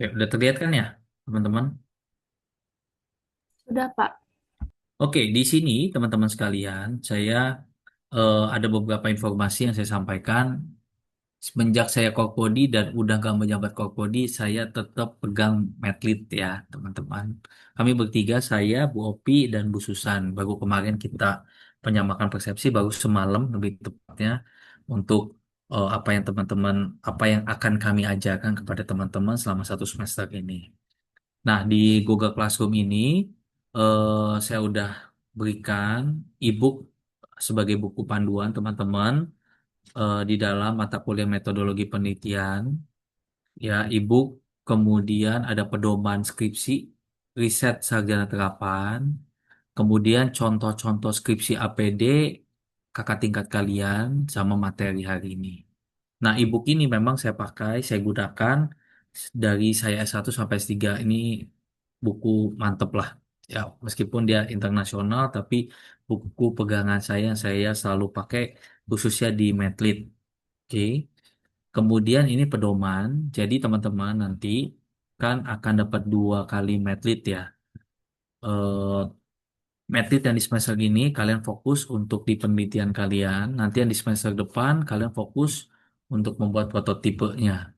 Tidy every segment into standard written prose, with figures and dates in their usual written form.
Ya, udah terlihat kan ya, teman-teman? Sudah, Pak. Oke, di sini teman-teman sekalian, saya ada beberapa informasi yang saya sampaikan. Semenjak saya Korpodi dan udah gak menjabat Korpodi, saya tetap pegang medlit ya, teman-teman. Kami bertiga, saya, Bu Opi, dan Bu Susan. Baru kemarin kita penyamakan persepsi, baru semalam lebih tepatnya, untuk apa yang akan kami ajarkan kepada teman-teman selama satu semester ini. Nah, di Google Classroom ini saya udah berikan ebook sebagai buku panduan teman-teman di dalam mata kuliah metodologi penelitian, ya ebook, kemudian ada pedoman skripsi, riset sarjana terapan, kemudian contoh-contoh skripsi APD kakak tingkat kalian sama materi hari ini. Nah, ebook ini memang saya gunakan dari saya S1 sampai S3. Ini buku mantep lah. Ya, meskipun dia internasional, tapi buku pegangan saya yang saya selalu pakai khususnya di Medlit. Oke. Kemudian ini pedoman. Jadi teman-teman nanti kan akan dapat 2 kali Medlit ya. Medlit yang di semester ini kalian fokus untuk di penelitian kalian. Nanti yang di semester depan kalian fokus untuk membuat prototipenya.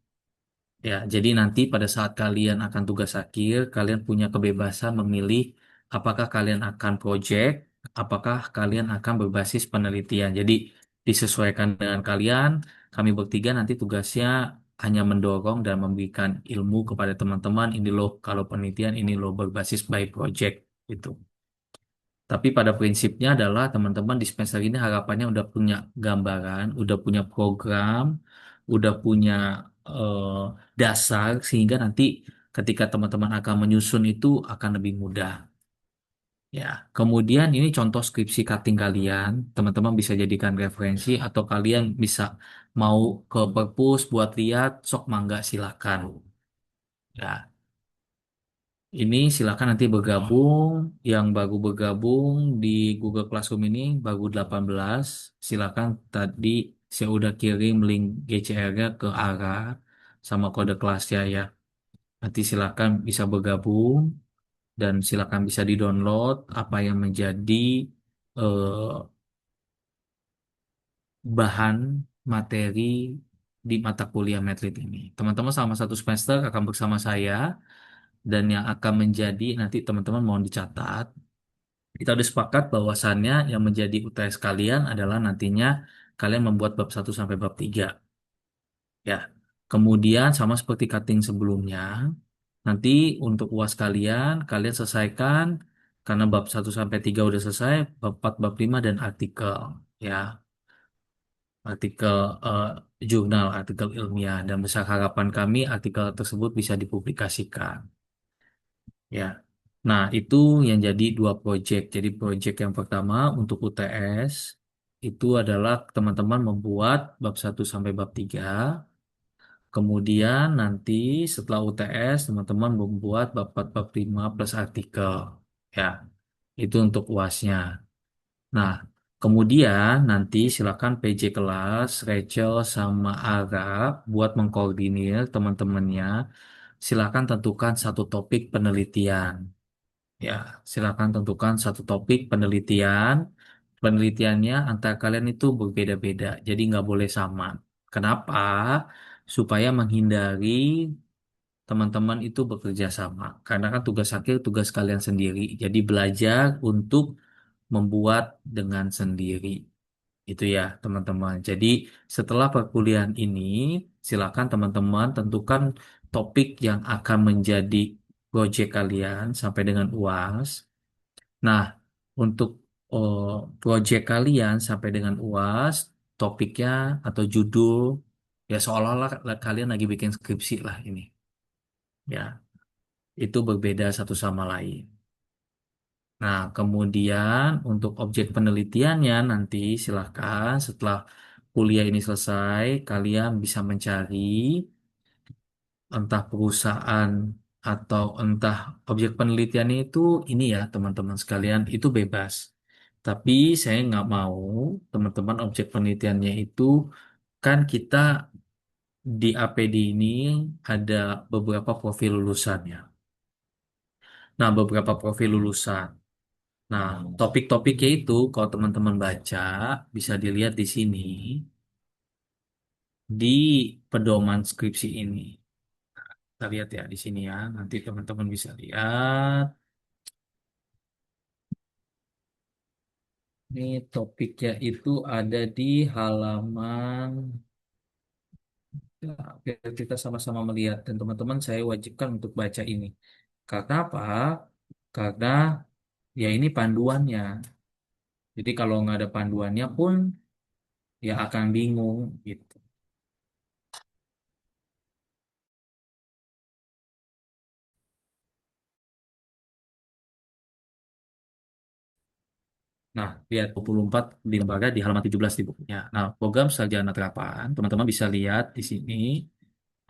Ya, jadi nanti pada saat kalian akan tugas akhir, kalian punya kebebasan memilih apakah kalian akan project, apakah kalian akan berbasis penelitian. Jadi disesuaikan dengan kalian, kami bertiga nanti tugasnya hanya mendorong dan memberikan ilmu kepada teman-teman. Ini loh kalau penelitian, ini loh berbasis by project gitu. Tapi pada prinsipnya adalah teman-teman di semester ini harapannya udah punya gambaran, udah punya program, udah punya eh, dasar sehingga nanti ketika teman-teman akan menyusun itu akan lebih mudah. Ya, kemudian ini contoh skripsi cutting kalian, teman-teman bisa jadikan referensi atau kalian bisa mau ke perpus buat lihat, sok mangga silakan. Ya, ini silakan nanti bergabung. Yang baru bergabung di Google Classroom ini baru 18. Silakan tadi saya udah kirim link GCR-nya ke arah sama kode kelasnya ya. Nanti silakan bisa bergabung dan silakan bisa di-download apa yang menjadi eh, bahan materi di mata kuliah Medlit ini. Teman-teman selama satu semester akan bersama saya dan yang akan menjadi nanti teman-teman mohon dicatat. Kita udah sepakat bahwasannya yang menjadi UTS kalian adalah nantinya kalian membuat bab 1 sampai bab 3. Ya. Kemudian sama seperti cutting sebelumnya, nanti untuk UAS kalian, kalian selesaikan karena bab 1 sampai 3 udah selesai, bab 4, bab 5 dan artikel. Ya, artikel eh, jurnal, artikel ilmiah dan besar harapan kami artikel tersebut bisa dipublikasikan. Ya. Nah, itu yang jadi 2 proyek. Jadi proyek yang pertama untuk UTS itu adalah teman-teman membuat bab 1 sampai bab 3. Kemudian nanti setelah UTS teman-teman membuat bab 4, bab 5 plus artikel. Ya, itu untuk UASnya. Nah, kemudian nanti silakan PJ kelas, Rachel sama Ara buat mengkoordinir teman-temannya. Silakan tentukan satu topik penelitian. Ya, silakan tentukan satu topik penelitian. Penelitiannya antara kalian itu berbeda-beda, jadi nggak boleh sama. Kenapa? Supaya menghindari teman-teman itu bekerja sama. Karena kan tugas akhir tugas kalian sendiri. Jadi belajar untuk membuat dengan sendiri. Itu ya, teman-teman. Jadi setelah perkuliahan ini, silakan teman-teman tentukan topik yang akan menjadi proyek kalian sampai dengan UAS. Nah, untuk oh, proyek kalian sampai dengan UAS, topiknya atau judul, ya seolah-olah kalian lagi bikin skripsi lah ini. Ya, itu berbeda satu sama lain. Nah, kemudian untuk objek penelitiannya nanti silahkan setelah kuliah ini selesai, kalian bisa mencari entah perusahaan atau entah objek penelitian itu ini ya teman-teman sekalian itu bebas. Tapi saya nggak mau teman-teman objek penelitiannya itu kan kita di APD ini ada beberapa profil lulusannya. Nah, beberapa profil lulusan. Nah, topik-topiknya itu kalau teman-teman baca bisa dilihat di sini di pedoman skripsi ini. Kita lihat ya di sini ya. Nanti teman-teman bisa lihat. Ini topiknya itu ada di halaman. Ya, biar kita sama-sama melihat dan teman-teman saya wajibkan untuk baca ini. Karena apa? Karena ya ini panduannya. Jadi kalau nggak ada panduannya pun ya akan bingung gitu. Nah, lihat 24 di lembaga di halaman 17 di bukunya. Nah, program sarjana terapan, teman-teman bisa lihat di sini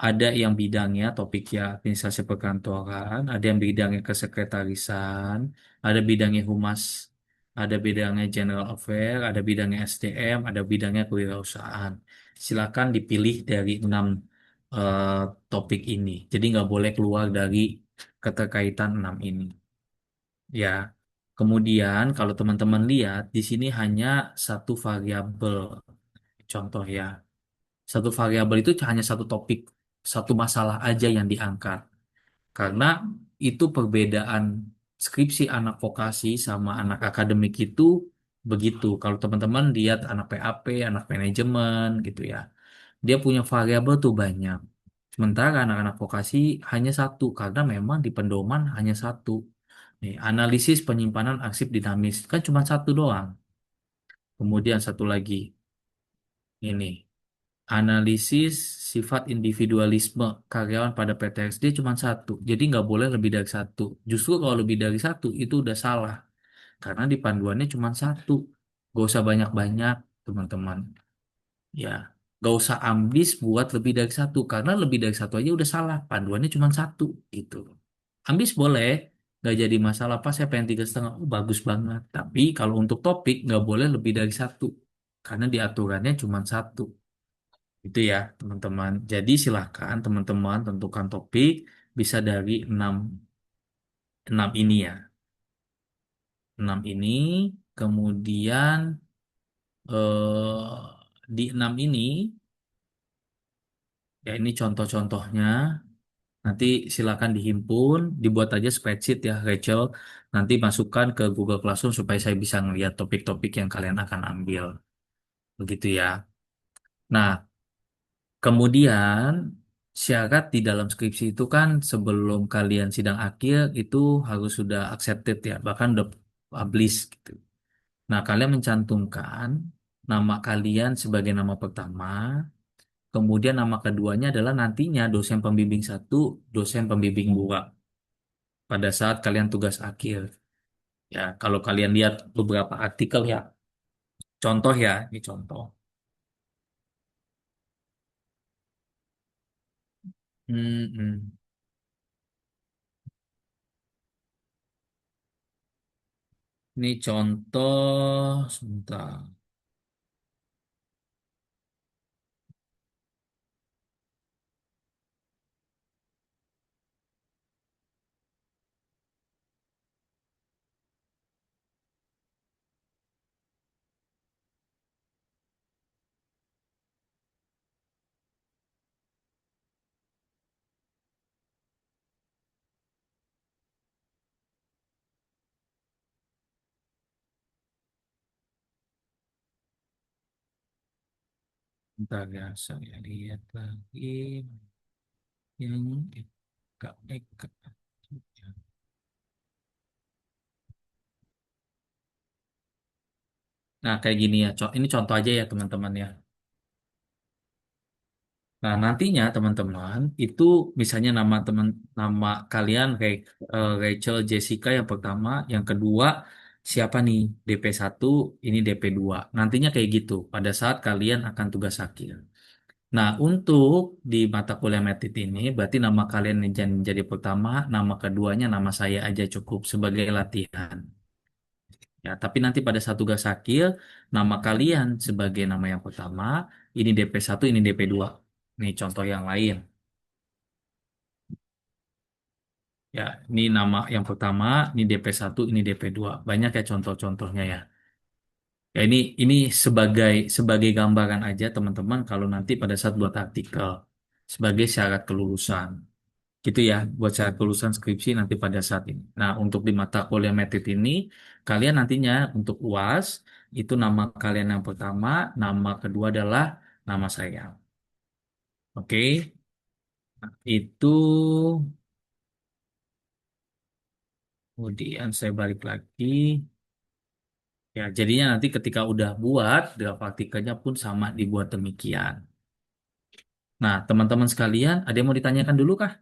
ada yang bidangnya topiknya administrasi perkantoran, ada yang bidangnya kesekretarisan, ada bidangnya humas, ada bidangnya general affair, ada bidangnya SDM, ada bidangnya kewirausahaan. Silakan dipilih dari 6 eh, topik ini. Jadi nggak boleh keluar dari keterkaitan 6 ini. Ya, kemudian kalau teman-teman lihat di sini hanya satu variabel. Contoh ya, satu variabel itu hanya satu topik, satu masalah aja yang diangkat. Karena itu perbedaan skripsi anak vokasi sama anak akademik itu begitu. Kalau teman-teman lihat anak PAP, anak manajemen gitu ya, dia punya variabel tuh banyak. Sementara anak-anak vokasi hanya satu, karena memang di pedoman hanya satu. Nih, analisis penyimpanan arsip dinamis kan cuma satu doang. Kemudian satu lagi ini analisis sifat individualisme karyawan pada PTSD cuma satu. Jadi nggak boleh lebih dari satu. Justru kalau lebih dari satu itu udah salah karena di panduannya cuma satu. Gak usah banyak-banyak teman-teman. Ya, gak usah ambis buat lebih dari satu karena lebih dari satu aja udah salah. Panduannya cuma satu gitu. Ambis boleh, nggak jadi masalah. Pas saya pengen 3,5, oh, bagus banget. Tapi kalau untuk topik nggak boleh lebih dari satu, karena di aturannya cuma satu. Itu ya teman-teman. Jadi silahkan teman-teman tentukan topik bisa dari 6 ini ya. 6 ini, kemudian di 6 ini, ya ini contoh-contohnya. Nanti silakan dihimpun, dibuat aja spreadsheet ya, Rachel. Nanti masukkan ke Google Classroom supaya saya bisa ngelihat topik-topik yang kalian akan ambil. Begitu ya. Nah, kemudian syarat di dalam skripsi itu kan sebelum kalian sidang akhir itu harus sudah accepted ya, bahkan udah publish gitu. Nah, kalian mencantumkan nama kalian sebagai nama pertama, kemudian nama keduanya adalah nantinya dosen pembimbing satu, dosen pembimbing dua pada saat kalian tugas akhir. Ya, kalau kalian lihat beberapa artikel ya, contoh ya, ini contoh. Hmm. Ini contoh, sebentar. Bentar ya, saya lihat lagi yang Eka. Nah, kayak gini ya, ini contoh aja ya teman-teman ya. Nah, nantinya teman-teman itu misalnya nama kalian kayak Rachel Jessica yang pertama, yang kedua siapa nih? DP1, ini DP2. Nantinya kayak gitu pada saat kalian akan tugas akhir. Nah, untuk di mata kuliah metit ini berarti nama kalian yang jadi pertama, nama keduanya nama saya aja cukup sebagai latihan. Ya, tapi nanti pada saat tugas akhir nama kalian sebagai nama yang pertama, ini DP1, ini DP2. Nih contoh yang lain. Ya, ini nama yang pertama, ini DP1, ini DP2. Banyak ya contoh-contohnya ya. Ya ini sebagai sebagai gambaran aja teman-teman kalau nanti pada saat buat artikel sebagai syarat kelulusan. Gitu ya, buat syarat kelulusan skripsi nanti pada saat ini. Nah, untuk di mata kuliah merit ini, kalian nantinya untuk UAS itu nama kalian yang pertama, nama kedua adalah nama saya. Oke, itu kemudian saya balik lagi. Ya, jadinya nanti ketika udah buat, draft artikelnya pun sama dibuat demikian. Nah, teman-teman sekalian, ada yang mau ditanyakan dulu kah?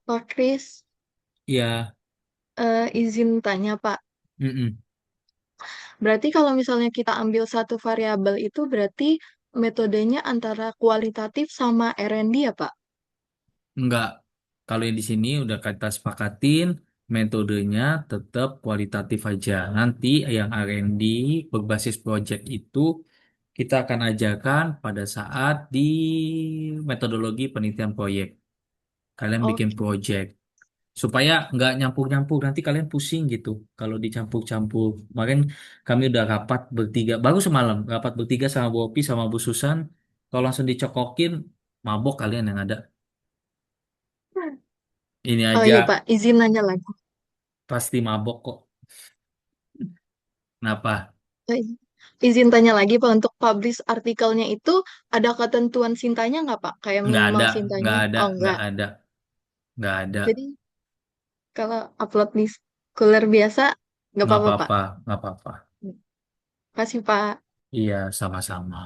Pak Kris, Iya, izin tanya Pak. mm-mm. Berarti kalau misalnya kita ambil satu variabel itu berarti metodenya antara kualitatif sama R&D ya Pak? Enggak. Kalau yang di sini udah kita sepakatin, metodenya tetap kualitatif aja. Nanti yang R&D berbasis project itu kita akan ajarkan pada saat di metodologi penelitian proyek. Kalian bikin Oke. project. Supaya nggak nyampur-nyampur nanti kalian pusing gitu kalau dicampur-campur. Kemarin kami udah rapat bertiga baru semalam rapat bertiga sama Bu Opi sama Bu Susan, kalau langsung dicokokin mabok kalian yang ada. Ini Oh aja iya Pak, izin nanya lagi. pasti mabok kok. Kenapa? Eh, Izin tanya lagi Pak, untuk publish artikelnya itu ada ketentuan sintanya nggak Pak? Kayak nggak minimal ada sintanya? nggak ada Oh nggak enggak. ada nggak ada Jadi kalau upload di Scholar biasa nggak nggak apa-apa Pak. apa-apa nggak apa-apa. Kasih Pak. Iya sama-sama.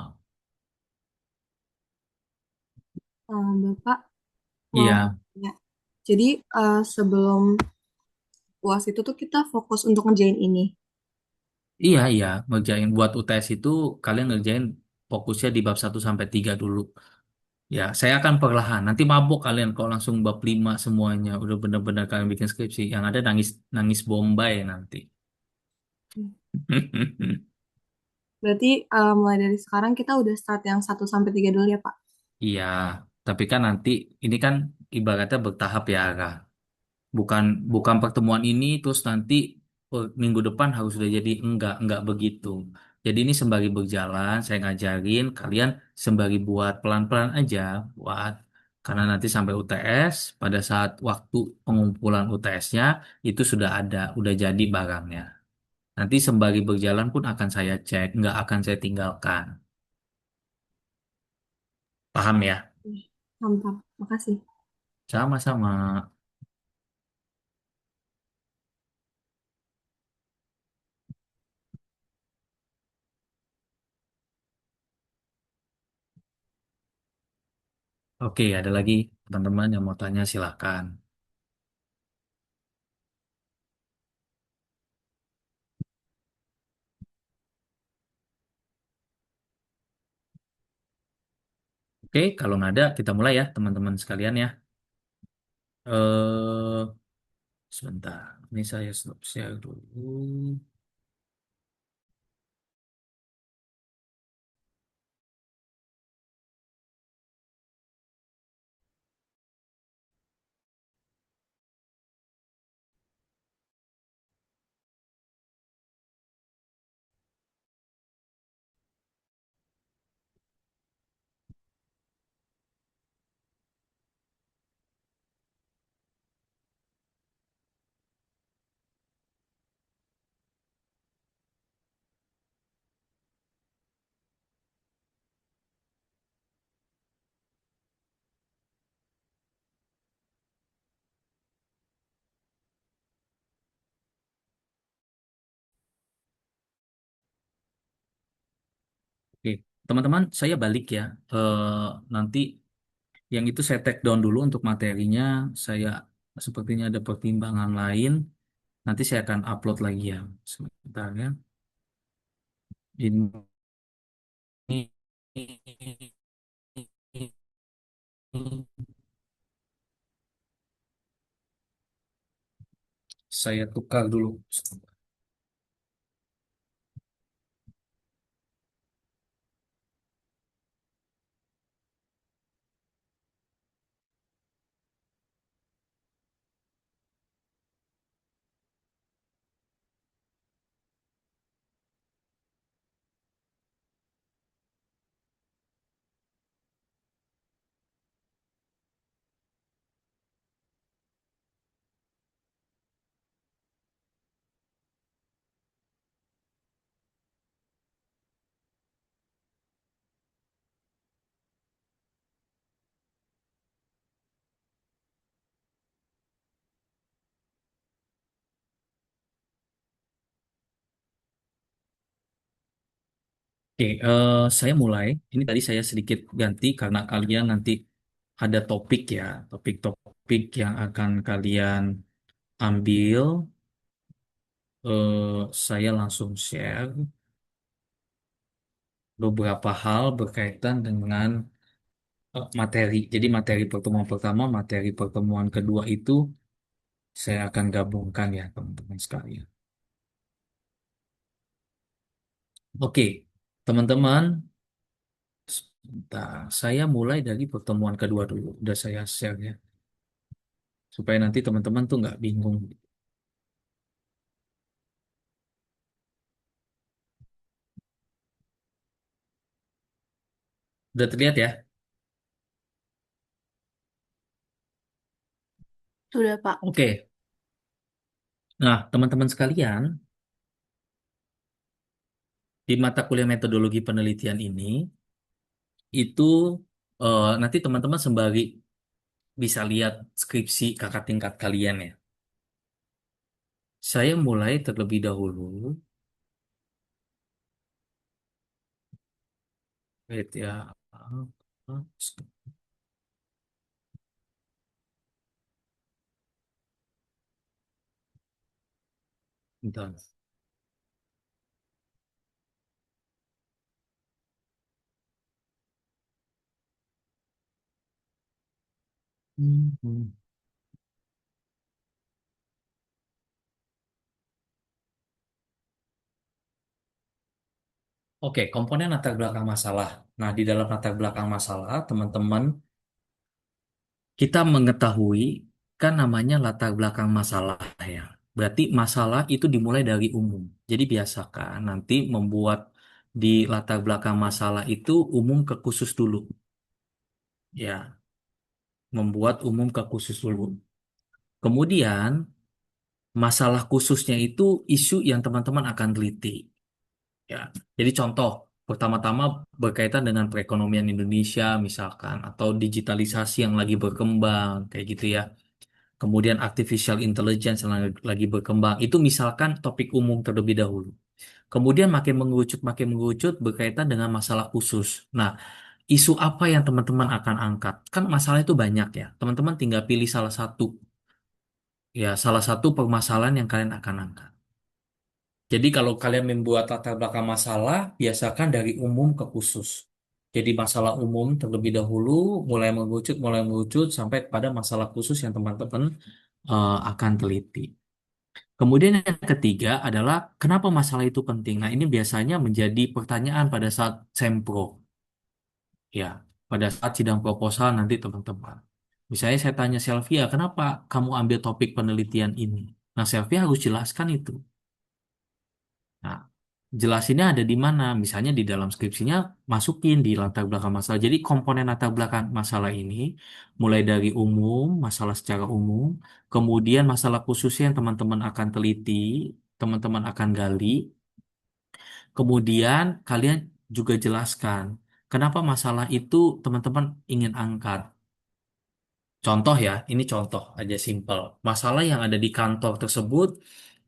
Bapak mau Iya tanya. Jadi sebelum UAS itu tuh kita fokus untuk ngerjain ini. iya iya ngerjain buat UTS itu kalian ngerjain fokusnya di bab 1 sampai 3 dulu. Ya, saya akan perlahan. Nanti mabuk kalian kalau langsung bab 5 semuanya. Udah bener-bener kalian bikin skripsi. Yang ada nangis nangis Bombay nanti. Berarti mulai dari sekarang kita udah start yang 1 sampai 3 dulu ya Pak. Iya, tapi kan nanti ini kan ibaratnya bertahap ya, Ara. Bukan bukan pertemuan ini terus nanti minggu depan harus udah jadi enggak begitu. Jadi ini sembari berjalan, saya ngajarin kalian sembari buat pelan-pelan aja buat karena nanti sampai UTS pada saat waktu pengumpulan UTS-nya itu sudah ada, udah jadi barangnya. Nanti sembari berjalan pun akan saya cek, nggak akan saya tinggalkan. Paham ya? Gampang. Makasih. Sama-sama. Oke, ada lagi teman-teman yang mau tanya silakan. Oke, kalau nggak ada, kita mulai ya, teman-teman sekalian ya. Eh, sebentar. Ini saya stop share dulu. Oke, teman-teman, saya balik ya. Nanti yang itu saya take down dulu untuk materinya. Saya sepertinya ada pertimbangan lain. Nanti saya akan upload lagi ya. Sebentar ya. Ini Saya tukar dulu. Oke, saya mulai. Ini tadi saya sedikit ganti karena kalian nanti ada topik ya, topik-topik yang akan kalian ambil. Saya langsung share beberapa hal berkaitan dengan materi. Jadi materi pertemuan pertama, materi pertemuan kedua itu saya akan gabungkan ya teman-teman sekalian. Oke, teman-teman, sebentar. Saya mulai dari pertemuan kedua dulu. Udah saya share ya, supaya nanti teman-teman tuh nggak bingung. Udah terlihat ya? Sudah, Pak. Oke. Nah, teman-teman sekalian, di mata kuliah metodologi penelitian ini, itu nanti teman-teman sembari bisa lihat skripsi kakak tingkat kalian ya. Saya mulai terlebih dahulu. Wait ya. Bentar. Hmm. Oke, komponen latar belakang masalah. Nah, di dalam latar belakang masalah, teman-teman, kita mengetahui kan namanya latar belakang masalah ya. Berarti masalah itu dimulai dari umum. Jadi biasakan nanti membuat di latar belakang masalah itu umum ke khusus dulu. Ya, membuat umum ke khusus dulu. Kemudian, masalah khususnya itu isu yang teman-teman akan teliti. Ya, jadi contoh pertama-tama berkaitan dengan perekonomian Indonesia misalkan atau digitalisasi yang lagi berkembang kayak gitu ya. Kemudian artificial intelligence yang lagi berkembang. Itu misalkan topik umum terlebih dahulu. Kemudian makin mengerucut berkaitan dengan masalah khusus. Nah, isu apa yang teman-teman akan angkat? Kan masalah itu banyak ya. Teman-teman tinggal pilih salah satu. Ya, salah satu permasalahan yang kalian akan angkat. Jadi kalau kalian membuat latar belakang masalah, biasakan dari umum ke khusus. Jadi masalah umum terlebih dahulu, mulai mengerucut sampai pada masalah khusus yang teman-teman akan teliti. Kemudian yang ketiga adalah kenapa masalah itu penting. Nah, ini biasanya menjadi pertanyaan pada saat sempro, ya, pada saat sidang proposal nanti teman-teman. Misalnya saya tanya Selvia, kenapa kamu ambil topik penelitian ini? Nah, Selvia harus jelaskan itu. Nah, jelasinnya ada di mana? Misalnya di dalam skripsinya masukin di latar belakang masalah. Jadi komponen latar belakang masalah ini mulai dari umum, masalah secara umum, kemudian masalah khususnya yang teman-teman akan teliti, teman-teman akan gali, kemudian kalian juga jelaskan kenapa masalah itu teman-teman ingin angkat. Contoh ya, ini contoh aja simpel. Masalah yang ada di kantor tersebut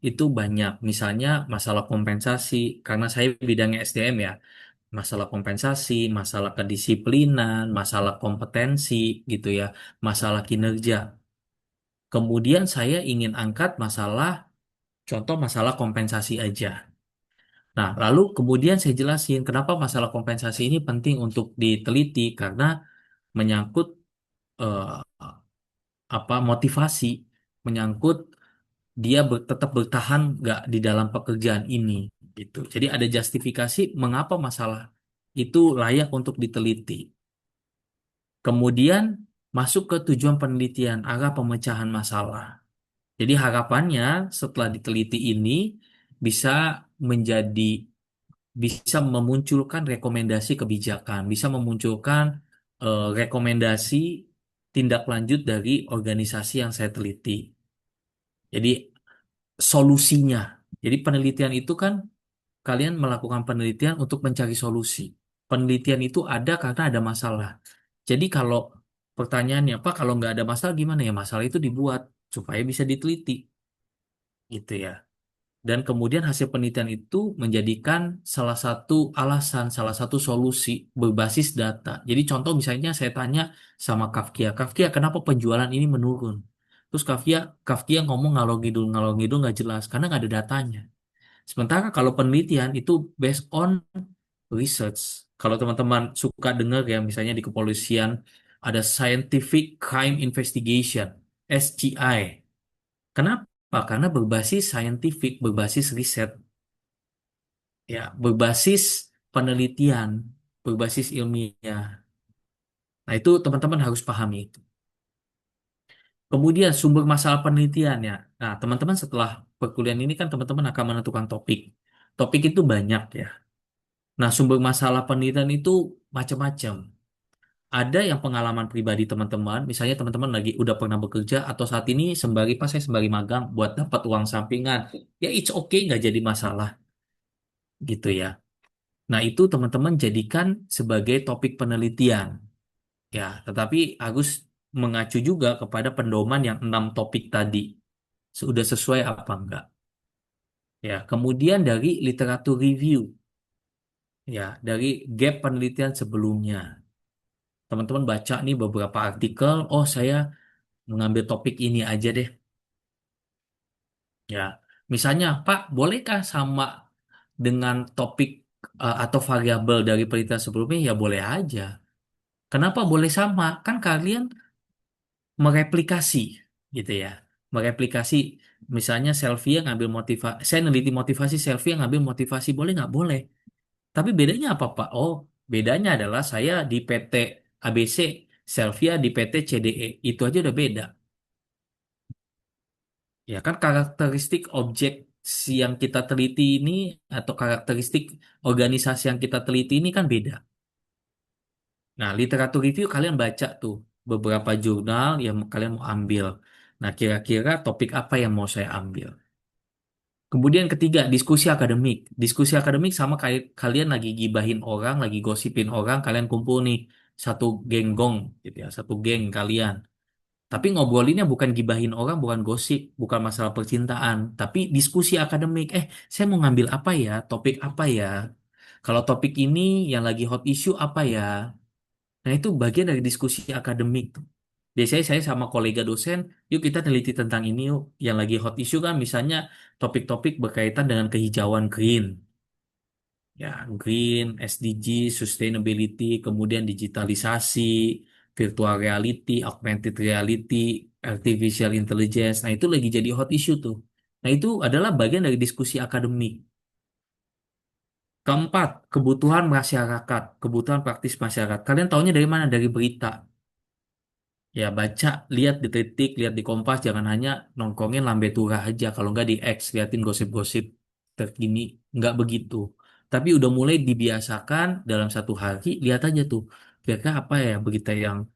itu banyak. Misalnya masalah kompensasi, karena saya bidangnya SDM ya. Masalah kompensasi, masalah kedisiplinan, masalah kompetensi gitu ya, masalah kinerja. Kemudian saya ingin angkat masalah, contoh masalah kompensasi aja. Nah, lalu kemudian saya jelasin kenapa masalah kompensasi ini penting untuk diteliti karena menyangkut eh, apa motivasi, menyangkut tetap bertahan nggak di dalam pekerjaan ini gitu. Jadi ada justifikasi mengapa masalah itu layak untuk diteliti. Kemudian masuk ke tujuan penelitian, arah pemecahan masalah. Jadi harapannya setelah diteliti ini bisa menjadi bisa memunculkan rekomendasi kebijakan, bisa memunculkan rekomendasi tindak lanjut dari organisasi yang saya teliti. Jadi solusinya. Jadi penelitian itu kan kalian melakukan penelitian untuk mencari solusi. Penelitian itu ada karena ada masalah. Jadi kalau pertanyaannya, Pak, kalau nggak ada masalah gimana ya? Masalah itu dibuat supaya bisa diteliti, gitu ya. Dan kemudian hasil penelitian itu menjadikan salah satu alasan, salah satu solusi berbasis data. Jadi contoh misalnya saya tanya sama Kafkia, Kafkia kenapa penjualan ini menurun? Terus Kafkia ngomong ngalor ngidul nggak jelas karena nggak ada datanya. Sementara kalau penelitian itu based on research. Kalau teman-teman suka dengar ya, misalnya di kepolisian ada Scientific Crime Investigation, SCI. Kenapa? Karena berbasis scientific, berbasis riset, ya, berbasis penelitian, berbasis ilmiah. Nah, itu teman-teman harus pahami itu. Kemudian sumber masalah penelitian ya. Nah, teman-teman setelah perkuliahan ini kan teman-teman akan menentukan topik. Topik itu banyak ya. Nah, sumber masalah penelitian itu macam-macam. Ada yang pengalaman pribadi teman-teman, misalnya teman-teman lagi udah pernah bekerja atau saat ini sembari pas saya sembari magang buat dapat uang sampingan. Ya it's okay, nggak jadi masalah gitu ya. Nah, itu teman-teman jadikan sebagai topik penelitian. Ya, tetapi harus mengacu juga kepada pedoman yang 6 topik tadi. Sudah sesuai apa enggak? Ya, kemudian dari literatur review. Ya, dari gap penelitian sebelumnya. Teman-teman baca nih beberapa artikel, oh saya mengambil topik ini aja deh. Ya, misalnya, Pak, bolehkah sama dengan topik atau variabel dari penelitian sebelumnya? Ya boleh aja. Kenapa boleh sama? Kan kalian mereplikasi, gitu ya. Mereplikasi, misalnya Selvia ngambil motivasi, saya neliti motivasi, Selvia ngambil motivasi, boleh nggak? Boleh. Tapi bedanya apa, Pak? Oh, bedanya adalah saya di PT ABC, Selvia di PT CDE. Itu aja udah beda. Ya kan karakteristik objek yang kita teliti ini atau karakteristik organisasi yang kita teliti ini kan beda. Nah, literatur review kalian baca tuh beberapa jurnal yang kalian mau ambil. Nah, kira-kira topik apa yang mau saya ambil? Kemudian ketiga, diskusi akademik. Diskusi akademik sama kayak kalian lagi gibahin orang, lagi gosipin orang, kalian kumpul nih satu geng gong gitu ya, satu geng kalian. Tapi ngobrolinnya bukan gibahin orang, bukan gosip, bukan masalah percintaan, tapi diskusi akademik. Saya mau ngambil apa ya? Topik apa ya? Kalau topik ini yang lagi hot issue apa ya? Nah, itu bagian dari diskusi akademik tuh. Biasanya saya sama kolega dosen, yuk kita teliti tentang ini yuk. Yang lagi hot issue kan misalnya topik-topik berkaitan dengan kehijauan green. Ya, green, SDG, sustainability, kemudian digitalisasi, virtual reality, augmented reality, artificial intelligence. Nah, itu lagi jadi hot issue tuh. Nah, itu adalah bagian dari diskusi akademik. Keempat, kebutuhan masyarakat, kebutuhan praktis masyarakat. Kalian taunya dari mana? Dari berita. Ya, baca, lihat di Detik, lihat di Kompas, jangan hanya nongkrongin Lambe Turah aja. Kalau nggak di X, liatin gosip-gosip terkini. Nggak begitu. Tapi udah mulai dibiasakan dalam satu hari, lihat aja tuh. Kira-kira apa ya berita yang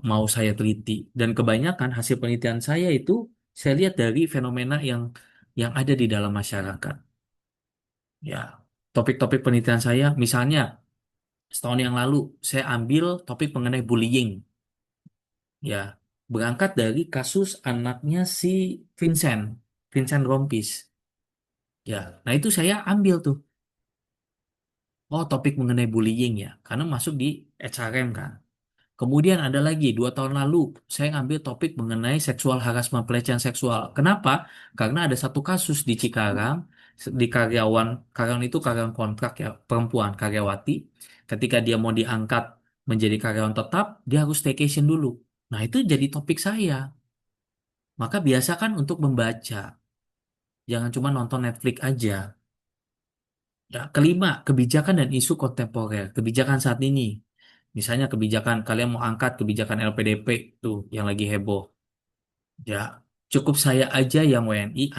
mau saya teliti. Dan kebanyakan hasil penelitian saya itu, saya lihat dari fenomena yang ada di dalam masyarakat. Ya, topik-topik penelitian saya, misalnya setahun yang lalu, saya ambil topik mengenai bullying. Ya, berangkat dari kasus anaknya si Vincent, Vincent Rompis. Ya, nah itu saya ambil tuh. Oh, topik mengenai bullying ya, karena masuk di HRM kan. Kemudian ada lagi 2 tahun lalu saya ngambil topik mengenai seksual harassment pelecehan seksual. Kenapa? Karena ada satu kasus di Cikarang di karyawan itu karyawan kontrak ya perempuan karyawati. Ketika dia mau diangkat menjadi karyawan tetap, dia harus staycation dulu. Nah itu jadi topik saya. Maka biasakan untuk membaca, jangan cuma nonton Netflix aja. Ya, kelima, kebijakan dan isu kontemporer, kebijakan saat ini. Misalnya kebijakan kalian mau angkat kebijakan LPDP tuh yang lagi heboh. Ya, cukup saya aja yang WNI,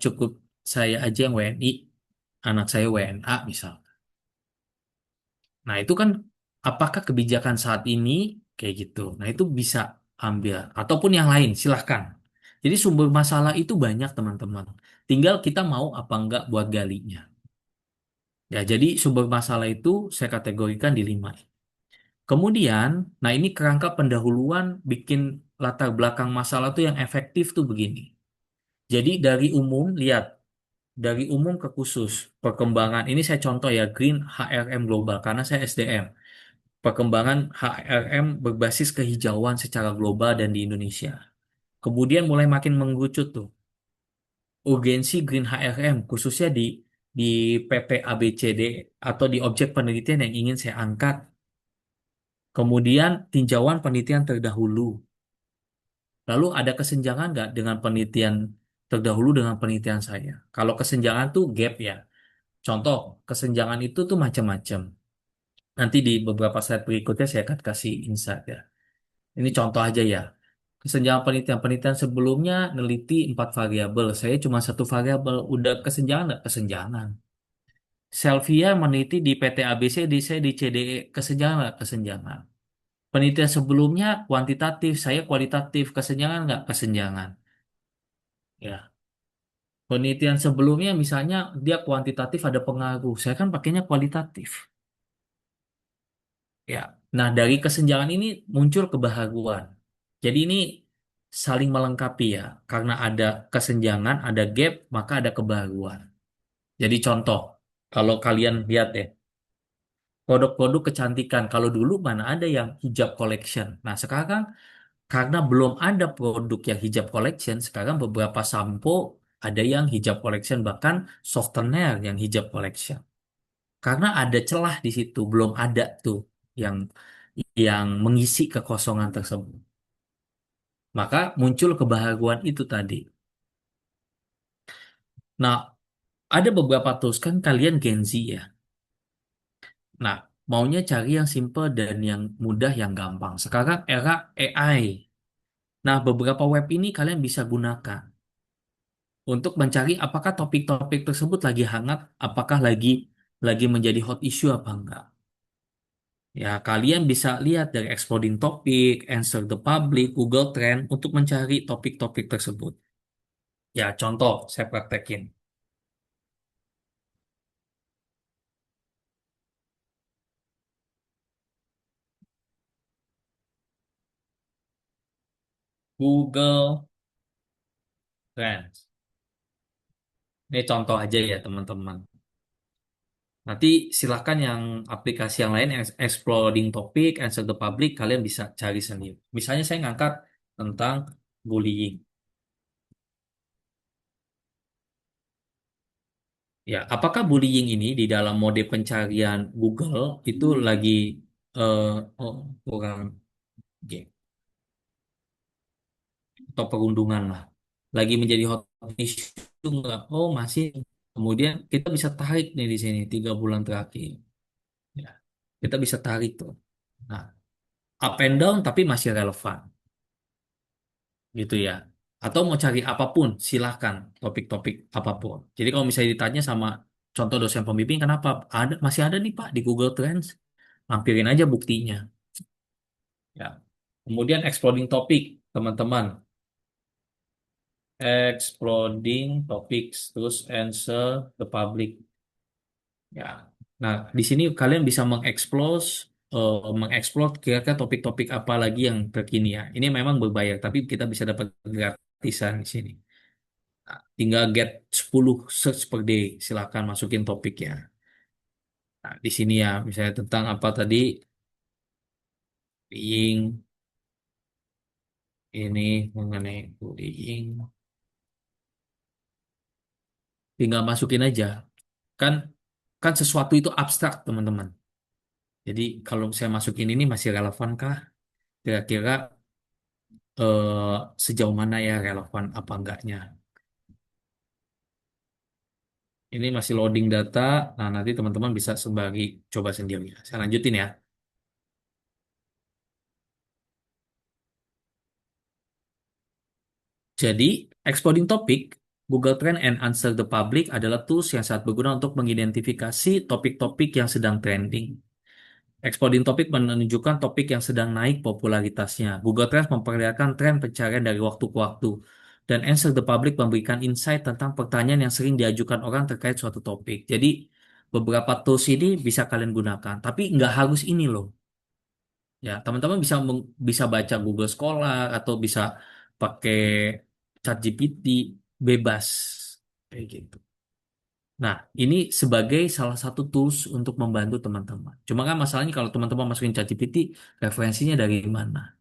cukup saya aja yang WNI, anak saya WNA misal. Nah, itu kan apakah kebijakan saat ini kayak gitu. Nah, itu bisa ambil ataupun yang lain, silahkan. Jadi sumber masalah itu banyak, teman-teman. Tinggal kita mau apa enggak buat galinya. Ya, jadi sumber masalah itu saya kategorikan di lima. Kemudian, nah ini kerangka pendahuluan bikin latar belakang masalah tuh yang efektif tuh begini. Jadi dari umum, lihat, dari umum ke khusus, perkembangan, ini saya contoh ya, Green HRM Global, karena saya SDM. Perkembangan HRM berbasis kehijauan secara global dan di Indonesia. Kemudian mulai makin mengerucut tuh, urgensi Green HRM, khususnya di PPABCD atau di objek penelitian yang ingin saya angkat. Kemudian tinjauan penelitian terdahulu. Lalu ada kesenjangan nggak dengan penelitian terdahulu dengan penelitian saya? Kalau kesenjangan tuh gap ya. Contoh, kesenjangan itu tuh macam-macam. Nanti di beberapa slide berikutnya saya akan kasih insight ya. Ini contoh aja ya. Kesenjangan penelitian-penelitian sebelumnya neliti 4 variabel. Saya cuma 1 variabel. Udah kesenjangan nggak? Kesenjangan. Selvia meneliti di PT ABC, di saya di CDE. Kesenjangan nggak? Kesenjangan. Penelitian sebelumnya kuantitatif, saya kualitatif. Kesenjangan nggak? Kesenjangan. Ya. Penelitian sebelumnya misalnya dia kuantitatif ada pengaruh. Saya kan pakainya kualitatif. Ya. Nah, dari kesenjangan ini muncul kebahaguan. Jadi ini saling melengkapi ya. Karena ada kesenjangan, ada gap, maka ada kebahaguan. Jadi contoh, kalau kalian lihat ya, produk-produk kecantikan. Kalau dulu mana ada yang hijab collection. Nah, sekarang karena belum ada produk yang hijab collection, sekarang beberapa sampo ada yang hijab collection, bahkan softener yang hijab collection. Karena ada celah di situ, belum ada tuh yang mengisi kekosongan tersebut. Maka muncul kebahagiaan itu tadi. Nah, ada beberapa tools kan kalian Gen Z ya. Nah, maunya cari yang simple dan yang mudah, yang gampang. Sekarang era AI. Nah, beberapa web ini kalian bisa gunakan untuk mencari apakah topik-topik tersebut lagi hangat, apakah lagi menjadi hot issue apa enggak. Ya, kalian bisa lihat dari Exploding Topic, Answer the Public, Google Trend untuk mencari topik-topik tersebut. Ya, contoh saya praktekin. Google Trends. Ini contoh aja ya, teman-teman. Nanti silahkan yang aplikasi yang lain, Exploding Topic, Answer the Public, kalian bisa cari sendiri. Misalnya saya ngangkat tentang bullying. Ya, apakah bullying ini di dalam mode pencarian Google itu lagi eh, oh, kurang G, atau perundungan lah, lagi menjadi hot issue nggak? Oh masih. Kemudian kita bisa tarik nih di sini 3 bulan terakhir. Ya, kita bisa tarik tuh. Nah, up and down tapi masih relevan, gitu ya. Atau mau cari apapun, silahkan topik-topik apapun. Jadi kalau misalnya ditanya sama contoh dosen pembimbing, kenapa ada masih ada nih Pak di Google Trends? Lampirin aja buktinya. Ya. Kemudian exploding topik, teman-teman. Exploding topics, terus answer the public. Ya. Nah, di sini kalian bisa mengeksplor kira-kira topik-topik apa lagi yang terkini ya. Ini memang berbayar, tapi kita bisa dapat gratisan di sini. Nah, tinggal get 10 search per day, silakan masukin topik ya. Nah, di sini ya, misalnya tentang apa tadi, bullying, ini mengenai bullying. Tinggal masukin aja. Kan kan sesuatu itu abstrak, teman-teman. Jadi kalau saya masukin ini masih relevan kah? Kira-kira sejauh mana ya relevan apa enggaknya. Ini masih loading data. Nah, nanti teman-teman bisa sembari coba sendiri. Saya lanjutin ya. Jadi, exploding topic, Google Trend and Answer the Public adalah tools yang sangat berguna untuk mengidentifikasi topik-topik yang sedang trending. Exploding topic menunjukkan topik yang sedang naik popularitasnya. Google Trends memperlihatkan tren pencarian dari waktu ke waktu. Dan Answer the Public memberikan insight tentang pertanyaan yang sering diajukan orang terkait suatu topik. Jadi, beberapa tools ini bisa kalian gunakan. Tapi nggak harus ini loh. Ya, teman-teman bisa bisa baca Google Scholar atau bisa pakai ChatGPT bebas kayak gitu. Nah, ini sebagai salah satu tools untuk membantu teman-teman. Cuma kan masalahnya kalau teman-teman masukin ChatGPT, referensinya dari mana?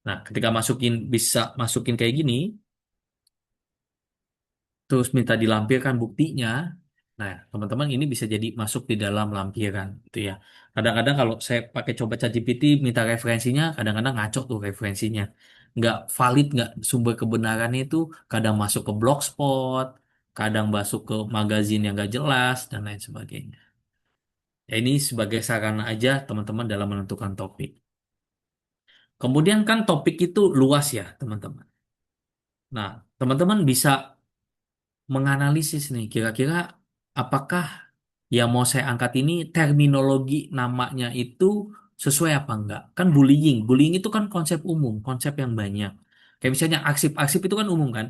Nah, ketika masukin bisa masukin kayak gini, terus minta dilampirkan buktinya. Nah, teman-teman ini bisa jadi masuk di dalam lampiran gitu ya. Kadang-kadang kalau saya pakai coba ChatGPT minta referensinya, kadang-kadang ngaco tuh referensinya. Nggak valid, nggak sumber kebenarannya itu kadang masuk ke blogspot, kadang masuk ke magazin yang nggak jelas, dan lain sebagainya. Ya, ini sebagai sarana aja teman-teman dalam menentukan topik. Kemudian kan topik itu luas ya, teman-teman. Nah, teman-teman bisa menganalisis nih, kira-kira apakah yang mau saya angkat ini terminologi namanya itu sesuai apa enggak? Kan bullying, bullying itu kan konsep umum, konsep yang banyak. Kayak misalnya arsip-arsip itu kan umum kan.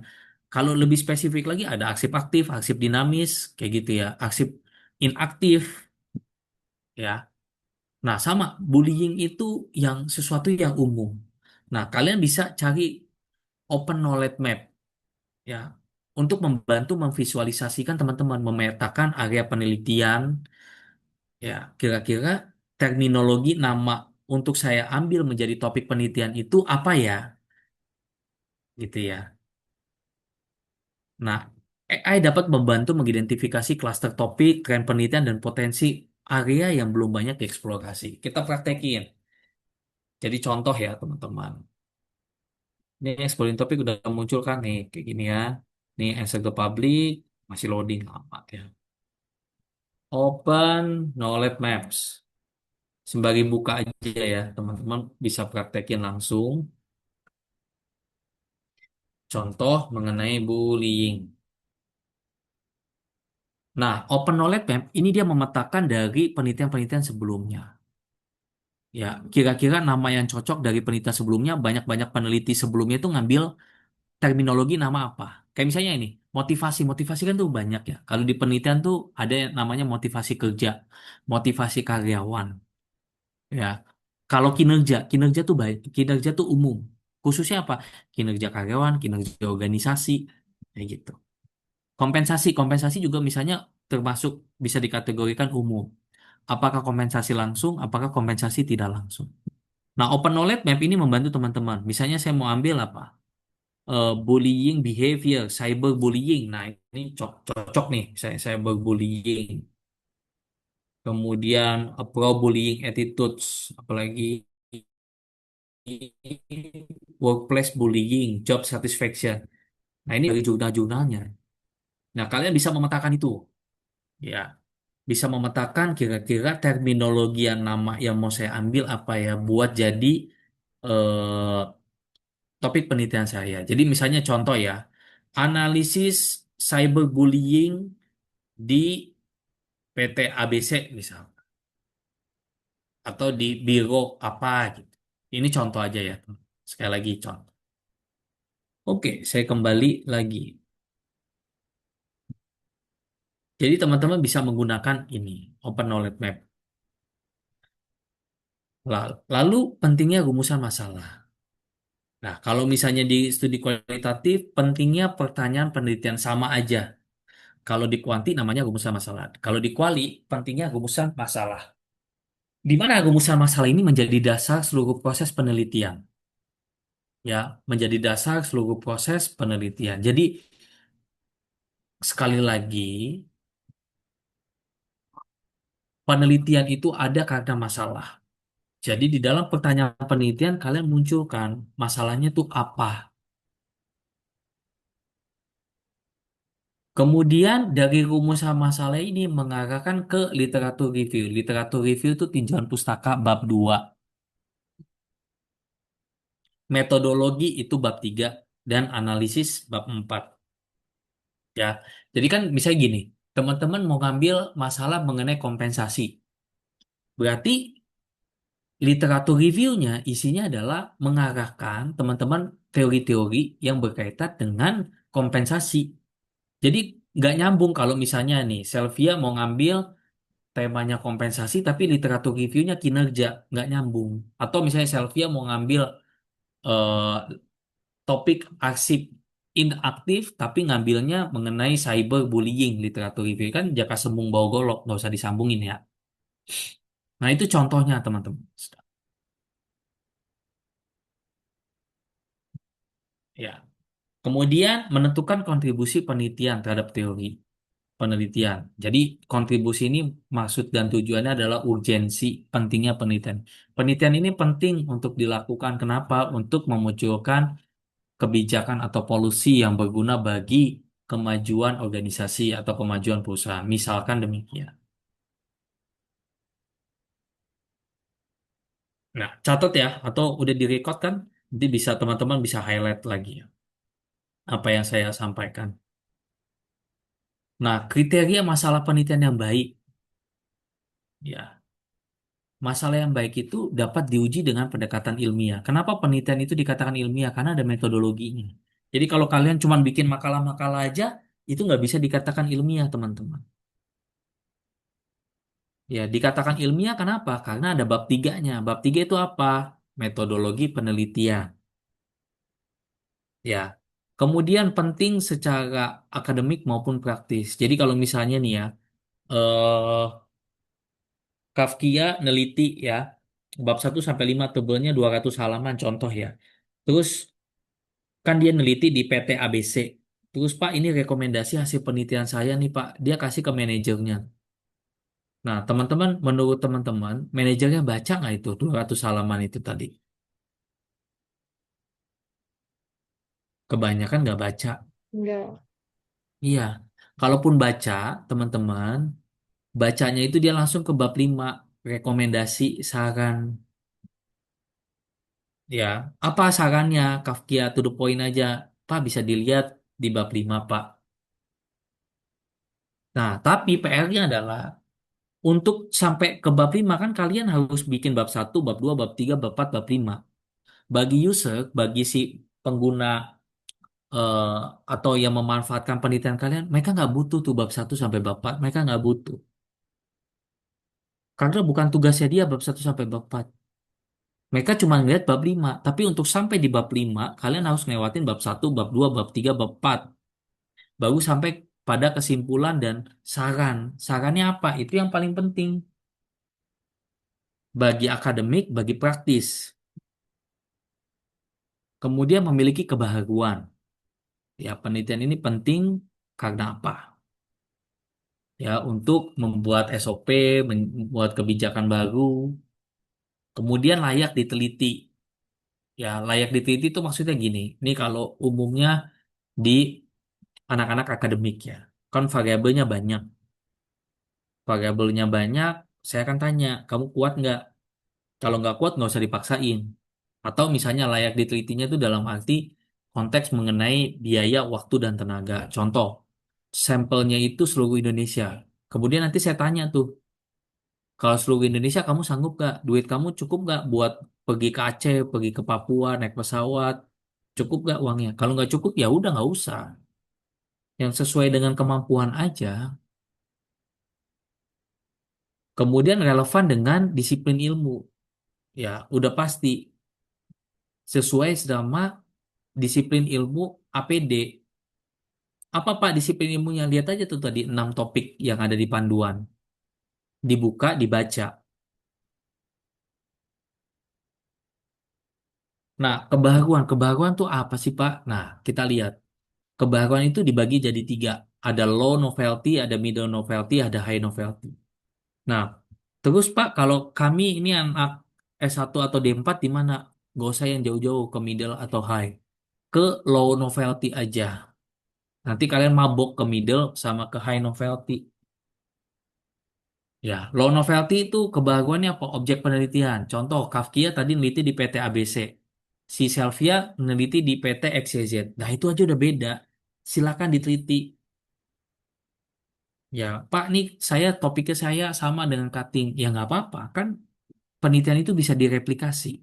Kalau lebih spesifik lagi ada arsip aktif, arsip dinamis, kayak gitu ya. Arsip inaktif, ya. Nah, sama bullying itu yang sesuatu yang umum. Nah, kalian bisa cari open knowledge map ya untuk membantu memvisualisasikan teman-teman memetakan area penelitian ya kira-kira terminologi nama untuk saya ambil menjadi topik penelitian itu apa ya gitu ya. Nah, AI dapat membantu mengidentifikasi klaster topik, tren penelitian dan potensi area yang belum banyak dieksplorasi. Kita praktekin. Jadi contoh ya teman-teman. Ini exploring topik udah muncul kan nih kayak gini ya. Nih answer the public masih loading lama ya. Open Knowledge Maps. Sembari buka aja ya, teman-teman bisa praktekin langsung. Contoh mengenai bullying. Nah, Open Knowledge Map ini dia memetakan dari penelitian-penelitian sebelumnya. Ya, kira-kira nama yang cocok dari penelitian sebelumnya, banyak-banyak peneliti sebelumnya itu ngambil terminologi nama apa. Kayak misalnya ini, motivasi. Motivasi kan tuh banyak ya. Kalau di penelitian tuh ada yang namanya motivasi kerja, motivasi karyawan. Ya, kalau kinerja, kinerja tuh baik, kinerja tuh umum. Khususnya apa? Kinerja karyawan, kinerja organisasi, kayak gitu. Kompensasi, kompensasi juga misalnya termasuk bisa dikategorikan umum. Apakah kompensasi langsung, apakah kompensasi tidak langsung. Nah, Open Knowledge Map ini membantu teman-teman. Misalnya saya mau ambil apa? Bullying behavior, cyberbullying. Nah, ini cocok nih, saya cyberbullying. Kemudian pro-bullying attitudes, apalagi workplace bullying, job satisfaction. Nah, ini dari jurnal-jurnalnya. Nah, kalian bisa memetakan itu. Ya, bisa memetakan kira-kira terminologi yang nama yang mau saya ambil apa ya buat jadi eh, topik penelitian saya. Jadi misalnya contoh ya, analisis cyberbullying di PT ABC misal atau di biro apa gitu. Ini contoh aja ya. Sekali lagi contoh. Oke, saya kembali lagi. Jadi teman-teman bisa menggunakan ini, Open Knowledge Map. Lalu pentingnya rumusan masalah. Nah, kalau misalnya di studi kualitatif, pentingnya pertanyaan penelitian sama aja. Kalau di kuanti namanya rumusan masalah. Kalau di kuali, pentingnya rumusan masalah. Di mana rumusan masalah ini menjadi dasar seluruh proses penelitian. Ya, menjadi dasar seluruh proses penelitian. Jadi, sekali lagi, penelitian itu ada karena masalah. Jadi di dalam pertanyaan penelitian kalian munculkan masalahnya tuh apa. Kemudian dari rumusan masalah ini mengarahkan ke literatur review. Literatur review itu tinjauan pustaka bab 2. Metodologi itu bab 3 dan analisis bab 4. Ya. Jadi kan misalnya gini, teman-teman mau ngambil masalah mengenai kompensasi. Berarti literatur reviewnya isinya adalah mengarahkan teman-teman teori-teori yang berkaitan dengan kompensasi. Jadi nggak nyambung kalau misalnya nih, Selvia mau ngambil temanya kompensasi tapi literatur reviewnya kinerja, nggak nyambung. Atau misalnya Selvia mau ngambil eh, topik arsip inaktif tapi ngambilnya mengenai cyberbullying, literatur review kan jaka sembung bau golok, nggak usah disambungin ya. Nah itu contohnya teman-teman. Ya. Kemudian menentukan kontribusi penelitian terhadap teori penelitian. Jadi kontribusi ini maksud dan tujuannya adalah urgensi pentingnya penelitian. Penelitian ini penting untuk dilakukan. Kenapa? Untuk memunculkan kebijakan atau polusi yang berguna bagi kemajuan organisasi atau kemajuan perusahaan. Misalkan demikian. Nah, catat ya, atau udah direcord kan? Nanti bisa teman-teman bisa highlight lagi ya, apa yang saya sampaikan. Nah, kriteria masalah penelitian yang baik. Ya, masalah yang baik itu dapat diuji dengan pendekatan ilmiah. Kenapa penelitian itu dikatakan ilmiah? Karena ada metodologinya. Jadi kalau kalian cuma bikin makalah-makalah aja, itu nggak bisa dikatakan ilmiah, teman-teman. Ya, dikatakan ilmiah kenapa? Karena ada bab tiganya. Bab tiga itu apa? Metodologi penelitian. Ya. Kemudian penting secara akademik maupun praktis. Jadi kalau misalnya nih ya, eh, Kafkia neliti ya, bab 1 sampai 5 tebalnya 200 halaman contoh ya. Terus kan dia neliti di PT ABC. Terus Pak, ini rekomendasi hasil penelitian saya nih Pak. Dia kasih ke manajernya. Nah, teman-teman, menurut teman-teman, manajernya baca nggak itu 200 halaman itu tadi? Kebanyakan nggak baca. Enggak. Iya. Kalaupun baca, teman-teman, bacanya itu dia langsung ke bab 5 rekomendasi, saran. Ya, apa sarannya? Kafkia to the point aja. Pak, bisa dilihat di bab 5 Pak. Nah, tapi PR-nya adalah untuk sampai ke bab 5 kan kalian harus bikin bab 1, bab 2, bab 3, bab 4, bab 5. Bagi user, bagi si pengguna eh, atau yang memanfaatkan penelitian kalian, mereka nggak butuh tuh bab 1 sampai bab 4. Mereka nggak butuh. Karena bukan tugasnya dia bab 1 sampai bab 4. Mereka cuma ngeliat bab 5. Tapi untuk sampai di bab 5, kalian harus ngelewatin bab 1, bab 2, bab 3, bab 4. Baru sampai pada kesimpulan dan saran. Sarannya apa? Itu yang paling penting. Bagi akademik, bagi praktis. Kemudian memiliki kebaharuan. Ya, penelitian ini penting karena apa? Ya, untuk membuat SOP, membuat kebijakan baru, kemudian layak diteliti. Ya, layak diteliti itu maksudnya gini. Ini kalau umumnya di anak-anak akademik ya, kan variabelnya banyak. Variabelnya banyak, saya akan tanya, kamu kuat nggak? Kalau nggak kuat, nggak usah dipaksain. Atau misalnya layak ditelitinya itu dalam arti konteks mengenai biaya, waktu, dan tenaga. Contoh, sampelnya itu seluruh Indonesia. Kemudian nanti saya tanya tuh, kalau seluruh Indonesia kamu sanggup nggak? Duit kamu cukup nggak buat pergi ke Aceh, pergi ke Papua, naik pesawat? Cukup nggak uangnya? Kalau nggak cukup ya udah nggak usah. Yang sesuai dengan kemampuan aja. Kemudian relevan dengan disiplin ilmu. Ya, udah pasti sesuai sama disiplin ilmu APD. Apa Pak disiplin ilmunya? Lihat aja tuh tadi 6 topik yang ada di panduan. Dibuka, dibaca. Nah, kebaruan. Kebaruan tuh apa sih Pak? Nah, kita lihat. Kebaruan itu dibagi jadi 3. Ada low novelty, ada middle novelty, ada high novelty. Nah, terus Pak, kalau kami ini anak S1 atau D4 di mana? Gak usah yang jauh-jauh ke middle atau high. Ke low novelty aja. Nanti kalian mabok ke middle sama ke high novelty. Ya, low novelty itu kebahagiaannya apa? Objek penelitian. Contoh, Kafkia tadi neliti di PT ABC. Si Selvia meneliti di PT XYZ. Nah, itu aja udah beda. Silakan diteliti. Ya, Pak, nih topiknya saya sama dengan cutting. Ya nggak apa-apa, kan penelitian itu bisa direplikasi.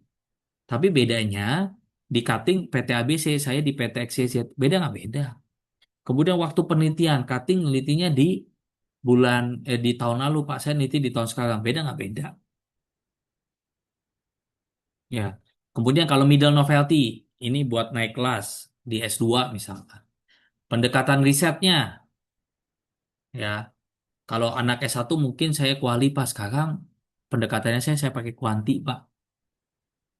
Tapi bedanya di cutting PT ABC, saya di PT XYZ. Beda nggak beda? Kemudian waktu penelitian, cutting nelitinya di tahun lalu, Pak. Saya neliti di tahun sekarang. Beda nggak beda? Ya. Kemudian kalau middle novelty, ini buat naik kelas di S2 misalkan. Pendekatan risetnya, ya. Kalau anak S1 mungkin saya kuali, Pak. Sekarang pendekatannya saya pakai kuanti, Pak.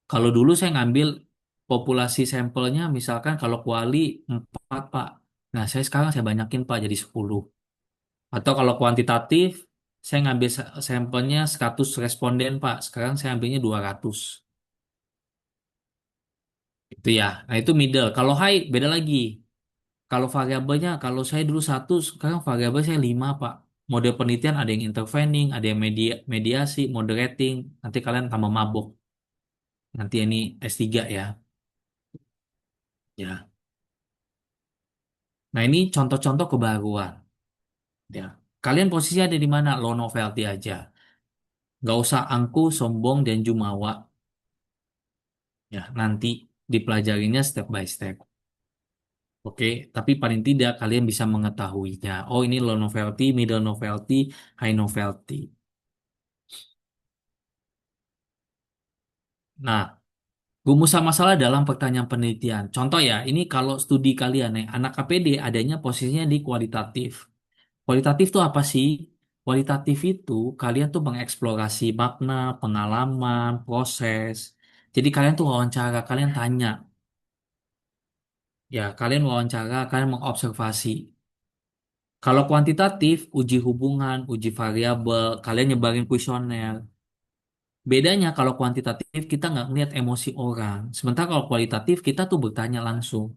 Kalau dulu saya ngambil populasi sampelnya, misalkan kalau kuali 4, Pak. Nah, sekarang saya banyakin, Pak, jadi 10. Atau kalau kuantitatif, saya ngambil sampelnya 100 responden, Pak. Sekarang saya ambilnya 200. Itu ya. Nah, itu middle. Kalau high, beda lagi. Kalau variabelnya, kalau saya dulu 1, sekarang variabel saya 5, Pak. Model penelitian ada yang intervening, ada yang mediasi, moderating. Nanti kalian tambah mabok. Nanti ini S3 ya. Ya. Nah, ini contoh-contoh kebaruan. Ya. Kalian posisi ada di mana? Low novelty aja. Nggak usah angku, sombong, dan jumawa. Ya, nanti dipelajarinya step by step. Oke, tapi paling tidak kalian bisa mengetahuinya. Oh, ini low novelty, middle novelty, high novelty. Nah, rumusan masalah dalam pertanyaan penelitian. Contoh ya, ini kalau studi kalian nih, anak KPD adanya posisinya di kualitatif. Kualitatif itu apa sih? Kualitatif itu kalian tuh mengeksplorasi makna, pengalaman, proses. Jadi kalian tuh wawancara, kalian tanya. Ya, kalian wawancara, kalian mengobservasi. Kalau kuantitatif, uji hubungan, uji variabel, kalian nyebarin kuesioner. Bedanya kalau kuantitatif kita nggak ngeliat emosi orang. Sementara kalau kualitatif kita tuh bertanya langsung.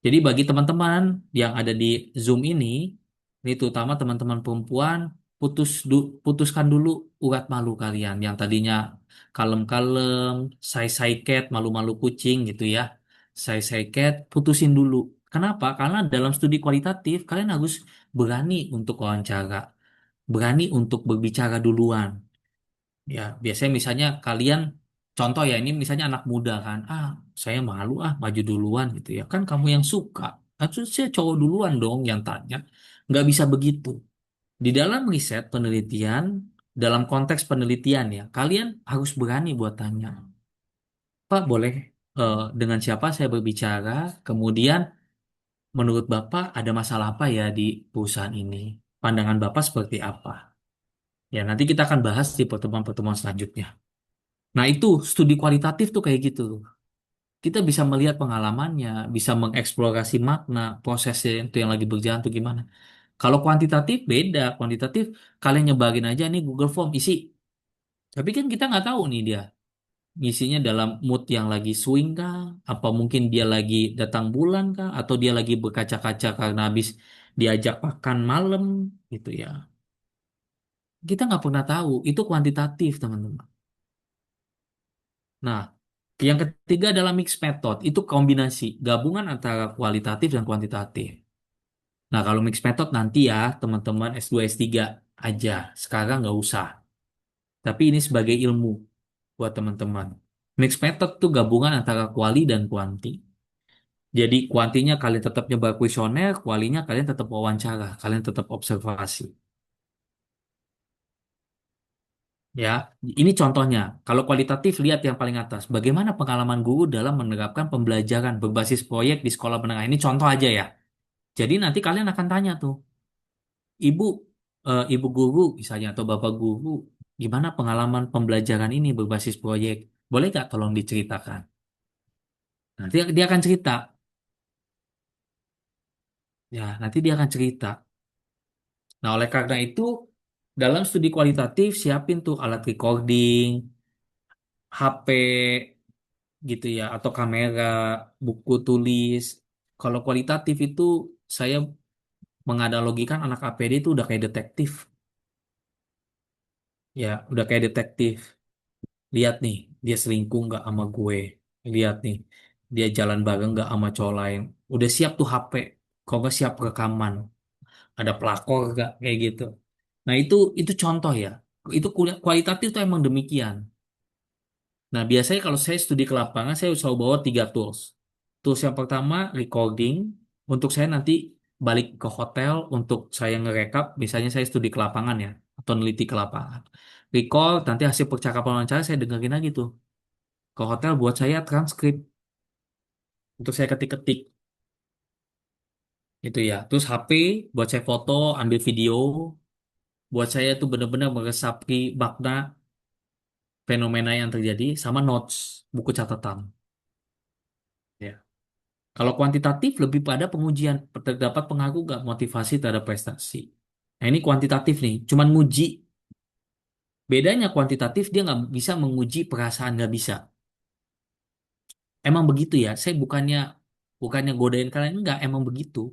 Jadi bagi teman-teman yang ada di Zoom ini terutama teman-teman perempuan, putuskan dulu urat malu kalian. Yang tadinya kalem-kalem, say cat, malu-malu kucing gitu ya. Say cat, putusin dulu. Kenapa? Karena dalam studi kualitatif kalian harus berani untuk wawancara, berani untuk berbicara duluan. Ya, biasanya misalnya kalian, contoh ya, ini misalnya anak muda kan, saya malu maju duluan gitu ya. Kan kamu yang suka, harusnya cowok duluan dong yang tanya. Nggak bisa begitu. Di dalam riset penelitian, dalam konteks penelitian ya, kalian harus berani buat tanya. Pak, boleh dengan siapa saya berbicara? Kemudian, menurut Bapak ada masalah apa ya di perusahaan ini? Pandangan Bapak seperti apa? Ya, nanti kita akan bahas di pertemuan-pertemuan selanjutnya. Nah, itu studi kualitatif tuh kayak gitu. Kita bisa melihat pengalamannya, bisa mengeksplorasi makna, prosesnya itu yang lagi berjalan tuh gimana. Kalau kuantitatif beda, kuantitatif kalian nyebarin aja nih Google Form isi. Tapi kan kita nggak tahu nih dia ngisinya dalam mood yang lagi swing kah, apa mungkin dia lagi datang bulan kah, atau dia lagi berkaca-kaca karena habis diajak makan malam gitu ya. Kita nggak pernah tahu. Itu kuantitatif teman-teman. Nah, yang ketiga adalah mixed method. Itu kombinasi, gabungan antara kualitatif dan kuantitatif. Nah, kalau mixed method nanti ya, teman-teman S2, S3 aja. Sekarang nggak usah. Tapi ini sebagai ilmu buat teman-teman. Mixed method itu gabungan antara kuali dan kuanti. Jadi kuantinya kalian tetap nyebar kuesioner, kualinya kalian tetap wawancara, kalian tetap observasi. Ya, ini contohnya. Kalau kualitatif, lihat yang paling atas. Bagaimana pengalaman guru dalam menerapkan pembelajaran berbasis proyek di sekolah menengah. Ini contoh aja ya. Jadi nanti kalian akan tanya tuh, ibu, ibu guru misalnya atau bapak guru, gimana pengalaman pembelajaran ini berbasis proyek? Boleh nggak tolong diceritakan? Nanti dia akan cerita. Ya, nanti dia akan cerita. Nah, oleh karena itu, dalam studi kualitatif, siapin tuh alat recording, HP gitu ya, atau kamera, buku tulis. Kalau kualitatif itu saya menganalogikan anak APD itu udah kayak detektif. Ya, udah kayak detektif. Lihat nih, dia selingkuh nggak sama gue. Lihat nih, dia jalan bareng nggak sama cowok lain. Udah siap tuh HP. Kok nggak siap rekaman? Ada pelakor nggak kayak gitu. Nah itu contoh ya. Itu kualitatif tuh emang demikian. Nah biasanya kalau saya studi ke lapangan, saya selalu bawa 3 tools. Tools yang pertama recording. Untuk saya nanti balik ke hotel untuk saya ngerekap. Misalnya saya studi ke lapangan ya, atau neliti ke lapangan. Record, nanti hasil percakapan wawancara saya dengerin lagi tuh ke hotel buat saya transkrip untuk saya ketik-ketik itu ya. Terus HP buat saya foto, ambil video, buat saya tuh benar-benar meresapi makna fenomena yang terjadi sama notes, buku catatan. Ya. Kalau kuantitatif lebih pada pengujian, terdapat pengaruh nggak motivasi terhadap prestasi. Nah ini kuantitatif nih, cuman nguji. Bedanya kuantitatif dia nggak bisa menguji perasaan, nggak bisa. Emang begitu ya. Saya bukannya godain kalian, enggak, emang begitu.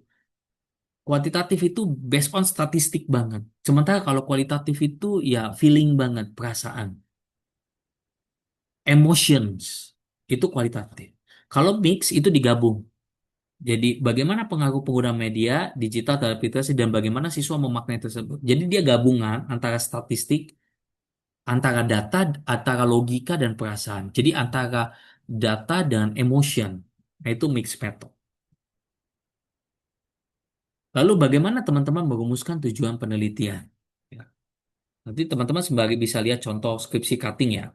Kuantitatif itu based on statistik banget. Sementara kalau kualitatif itu ya feeling banget, perasaan, emotions. Itu kualitatif. Kalau mix itu digabung. Jadi bagaimana pengaruh pengguna media digital terhadap literasi dan bagaimana siswa memaknai tersebut. Jadi dia gabungan antara statistik, antara data, antara logika dan perasaan. Jadi antara data dan emotion. Nah, itu mixed method. Lalu bagaimana teman-teman merumuskan tujuan penelitian? Ya. Nanti teman-teman sembari bisa lihat contoh skripsi cutting ya.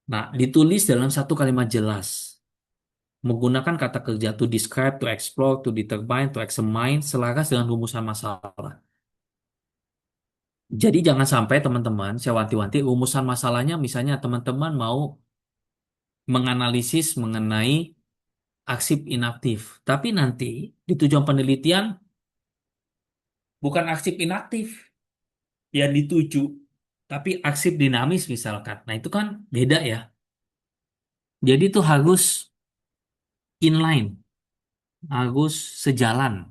Nah, ditulis dalam satu kalimat jelas. Menggunakan kata kerja to describe, to explore, to determine, to examine, selaras dengan rumusan masalah. Jadi jangan sampai teman-teman, saya wanti-wanti, rumusan masalahnya misalnya teman-teman mau menganalisis mengenai aksip inaktif. Tapi nanti di tujuan penelitian bukan aksip inaktif yang dituju, tapi aksip dinamis misalkan. Nah itu kan beda ya. Jadi itu harus inline, harus sejalan.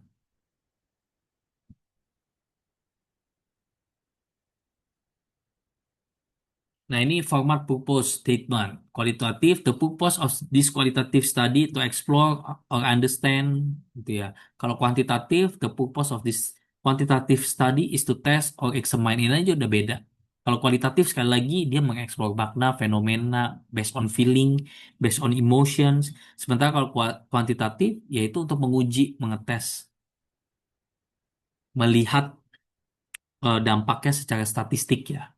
Nah, ini format purpose statement. Kualitatif, the purpose of this qualitative study to explore or understand, gitu ya. Kalau kuantitatif, the purpose of this quantitative study is to test or examine. Ini aja udah beda. Kalau kualitatif, sekali lagi, dia mengeksplor makna, fenomena, based on feeling, based on emotions. Sementara kalau kuantitatif, yaitu untuk menguji, mengetes, melihat dampaknya secara statistik ya.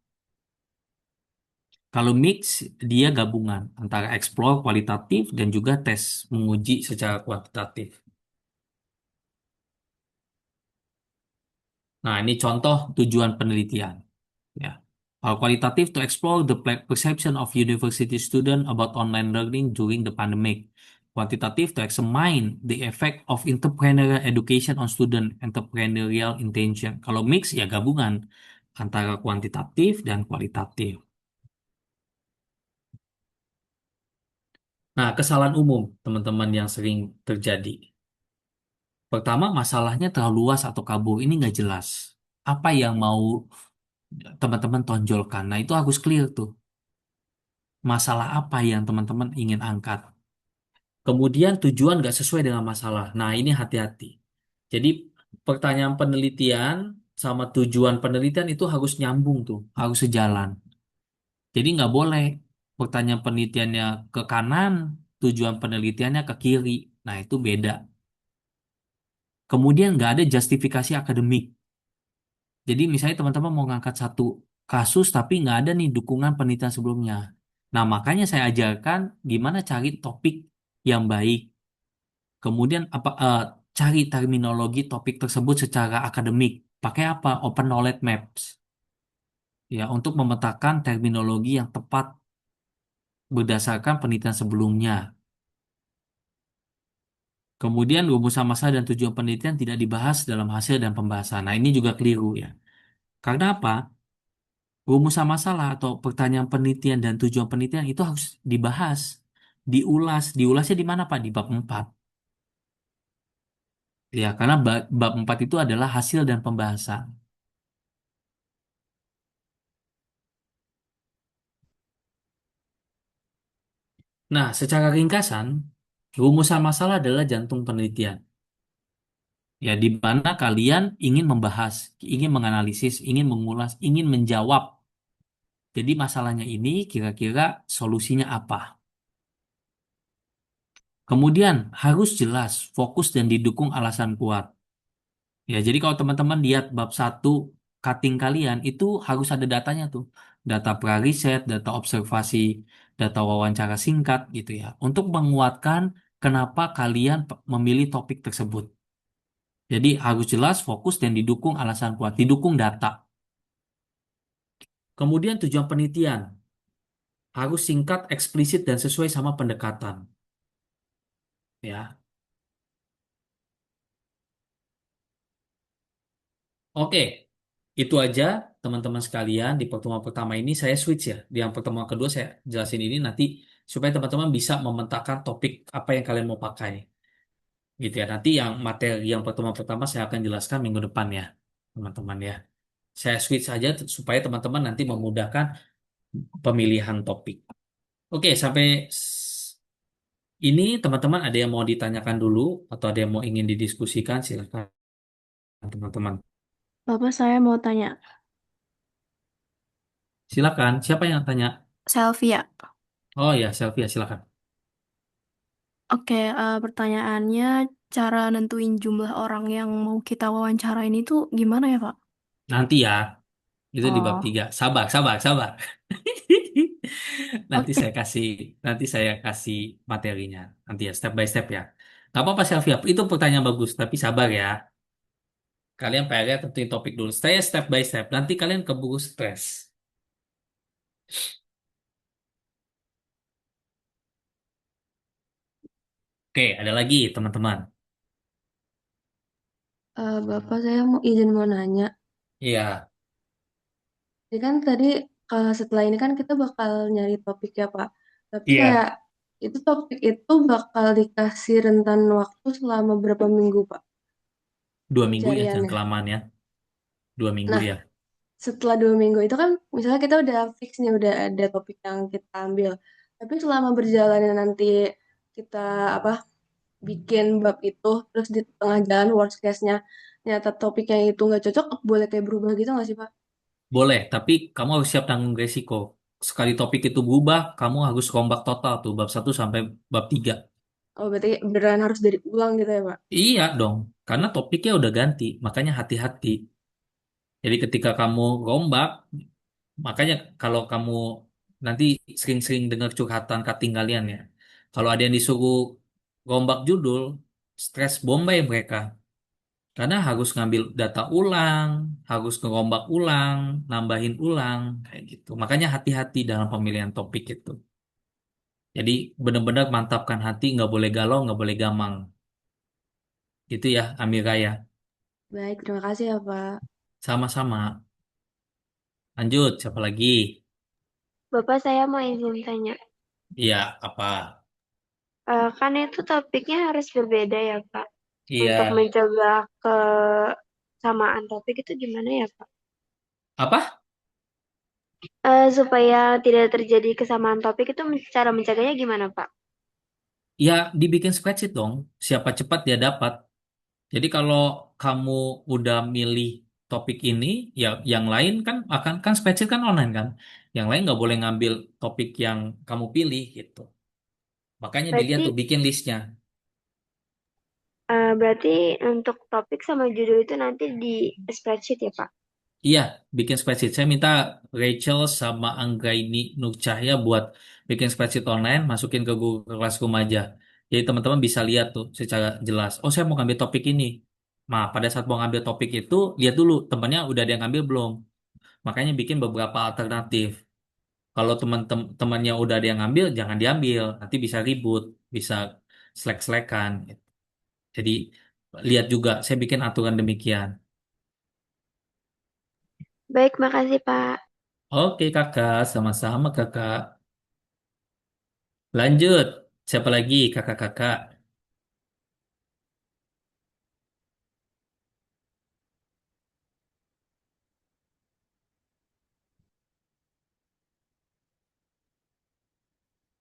Kalau mix, dia gabungan antara explore kualitatif dan juga tes menguji secara kuantitatif. Nah, ini contoh tujuan penelitian. Ya. Kalau kualitatif, to explore the perception of university student about online learning during the pandemic. Kuantitatif, to examine the effect of entrepreneurial education on student entrepreneurial intention. Kalau mix, ya gabungan antara kuantitatif dan kualitatif. Nah, kesalahan umum teman-teman yang sering terjadi. Pertama, masalahnya terlalu luas atau kabur. Ini nggak jelas. Apa yang mau teman-teman tonjolkan? Nah, itu harus clear tuh. Masalah apa yang teman-teman ingin angkat? Kemudian tujuan nggak sesuai dengan masalah. Nah, ini hati-hati. Jadi, pertanyaan penelitian sama tujuan penelitian itu harus nyambung tuh, harus sejalan. Jadi nggak boleh pertanyaan penelitiannya ke kanan, tujuan penelitiannya ke kiri. Nah, itu beda. Kemudian nggak ada justifikasi akademik. Jadi misalnya teman-teman mau ngangkat satu kasus tapi nggak ada nih dukungan penelitian sebelumnya. Nah makanya saya ajarkan gimana cari topik yang baik. Kemudian cari terminologi topik tersebut secara akademik. Pakai apa? Open knowledge maps. Ya untuk memetakan terminologi yang tepat berdasarkan penelitian sebelumnya. Kemudian rumusan masalah dan tujuan penelitian tidak dibahas dalam hasil dan pembahasan. Nah ini juga keliru ya. Karena apa? Rumusan masalah atau pertanyaan penelitian dan tujuan penelitian itu harus dibahas, diulas. Diulasnya di mana, Pak? Di bab 4. Ya, karena bab 4 itu adalah hasil dan pembahasan. Nah, secara ringkasan, rumusan masalah adalah jantung penelitian. Ya, di mana kalian ingin membahas, ingin menganalisis, ingin mengulas, ingin menjawab. Jadi masalahnya ini kira-kira solusinya apa? Kemudian harus jelas, fokus dan didukung alasan kuat. Ya, jadi kalau teman-teman lihat bab satu cutting kalian itu harus ada datanya tuh. Data pra-riset, data observasi, data wawancara singkat gitu ya. Untuk menguatkan kenapa kalian memilih topik tersebut. Jadi harus jelas, fokus dan didukung alasan kuat, didukung data. Kemudian tujuan penelitian harus singkat, eksplisit dan sesuai sama pendekatan. Ya, oke. Itu aja teman-teman sekalian di pertemuan pertama ini saya switch ya. Di yang pertemuan kedua saya jelasin ini nanti supaya teman-teman bisa memetakan topik apa yang kalian mau pakai. Gitu ya. Nanti yang materi yang pertemuan pertama saya akan jelaskan minggu depan ya, teman-teman ya. Saya switch saja supaya teman-teman nanti memudahkan pemilihan topik. Oke, sampai ini teman-teman ada yang mau ditanyakan dulu atau ada yang mau ingin didiskusikan silakan teman-teman. Bapak saya mau tanya. Silakan. Siapa yang tanya? Selvia. Oh ya, Selvia silakan. Oke, pertanyaannya cara nentuin jumlah orang yang mau kita wawancarain itu gimana ya, Pak? Nanti ya. Itu di bab Oh, 3. Sabar, sabar, sabar. Nanti oke. saya kasih, nanti saya kasih materinya. Nanti ya, step by step ya. Gak apa-apa, Sylvia. Itu pertanyaan bagus, tapi sabar ya. Kalian PR-nya tentuin topik dulu. Saya step by step. Nanti kalian keburu stres. Oke, ada lagi teman-teman. Bapak saya mau izin mau nanya. Iya, Jadi kan tadi setelah ini kan kita bakal nyari topik ya, Pak. Tapi kayak iya. itu topik itu bakal dikasih rentan waktu selama berapa minggu, Pak, 2 minggu ya, jangan pencariannya. kelamaan ya. 2 minggu Nah, ya. setelah 2 minggu itu kan misalnya kita udah fix nih, udah ada topik yang kita ambil. Tapi selama berjalannya nanti kita apa bikin bab itu, terus di tengah jalan worst case-nya nyata topiknya itu nggak cocok, boleh kayak berubah gitu nggak sih, Pak? Boleh, tapi kamu harus siap tanggung resiko. Sekali topik itu berubah, kamu harus rombak total tuh, bab 1 sampai bab 3. Oh, berarti beneran harus dari ulang gitu ya, Pak? Iya dong, karena topiknya udah ganti, makanya hati-hati. Jadi ketika kamu rombak, makanya kalau kamu nanti sering-sering dengar curhatan cutting kalian ya. Kalau ada yang disuruh rombak judul, stres bombay mereka. Karena harus ngambil data ulang, harus ngerombak ulang, nambahin ulang, kayak gitu. Makanya hati-hati dalam pemilihan topik itu. Jadi benar-benar mantapkan hati, nggak boleh galau, nggak boleh gamang. Gitu ya, Amira ya. Baik, terima kasih ya, Pak. Sama-sama. Lanjut, siapa lagi? Bapak saya mau izin tanya. Iya, apa? Kan itu topiknya harus berbeda ya, Pak. Untuk Iya. mencegah kesamaan topik itu gimana ya, Pak? Apa? Supaya tidak terjadi kesamaan topik itu cara mencegahnya gimana, Pak? Ya, dibikin spreadsheet dong. Siapa cepat dia dapat. Jadi kalau kamu udah milih topik ini, ya yang lain kan akan kan spreadsheet kan online kan. Yang lain nggak boleh ngambil topik yang kamu pilih gitu. Makanya dilihat Berarti tuh bikin listnya. berarti untuk topik sama judul itu nanti di spreadsheet ya, Pak? Iya, bikin spreadsheet. Saya minta Rachel sama Anggraini Nur Cahya buat bikin spreadsheet online, masukin ke Google Classroom aja. Jadi teman-teman bisa lihat tuh secara jelas. Oh, saya mau ngambil topik ini. Nah, pada saat mau ngambil topik itu, lihat dulu temannya udah ada yang ngambil belum. Makanya bikin beberapa alternatif. Kalau teman-temannya udah ada yang ngambil, jangan diambil. Nanti bisa ribut, bisa selek-selekan. Jadi lihat juga, saya bikin aturan demikian. Baik, makasih, Pak. Oke kakak, sama-sama kakak. Lanjut, siapa lagi kakak-kakak?